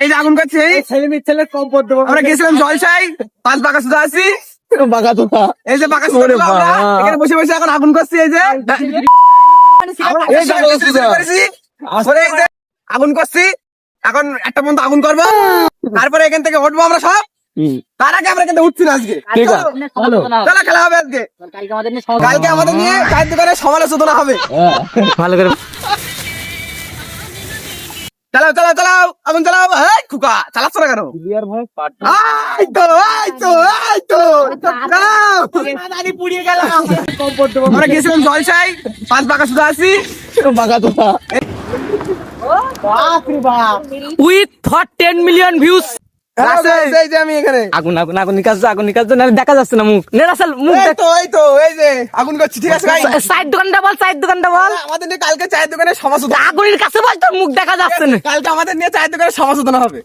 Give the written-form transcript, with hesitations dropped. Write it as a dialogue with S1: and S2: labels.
S1: এই যে আগুন করছি
S2: ছেলে কম পড়তে
S1: আমরা গেছিলাম জলসাই 5 বাঁকা সুদা আছি
S2: বাঁকা তো না।
S1: এই যে বাঁকা সুদা
S2: ওরে
S1: আমরা
S2: বাবা।
S1: এখানে বসে বসে এখন আগুন করছি এই যে
S2: এই যে বাঁকা সুদা।
S1: করেছি তারপরে এই যে আগুন করছি এখন একটা পর্যন্ত আগুন করবো তারপরে এখান থেকে উঠবো আমরা সব তার আগে আমরা কিন্তু উঠছি না আজকে
S2: ঠিক আছে, ভালো।
S1: চলো খেলা হবে আজকে কালকে আমাদের নিয়ে চায়ের দোকানে সমালোচনা হবে
S2: ভালো করে
S1: চালাও চালাও চালাও আগুন চালাও এই খুকা চালাচ্ছ না কেন
S2: বিয়ার ভাই পাট
S1: এই তো চালাও পুড়িয়ে গেলাম
S2: কম পড়তে
S1: আমরা গেছিলাম জলসাই 5 বাঁকা সুদা আছি
S2: বাঁকা তো না।
S3: With for 10 million views.
S1: এই যে আমি এখানে
S3: আগুন আগুন আগুন নিকাজ না দেখা যাচ্ছে না মুখ নেরাসাল মুখ দেখ।
S1: এই তো এই যে আগুন করছি ঠিক আছে ভাই
S3: সাইড দোকানটা বল
S1: আমাদের নিয়ে কালকে চায়ের দোকানে সমালোচনা
S3: আগুনের কাছে বল তোর মুখ দেখা যাচ্ছে না।
S1: কালকে আমাদের নিয়ে চায়ের দোকানে সমালোচনা হবে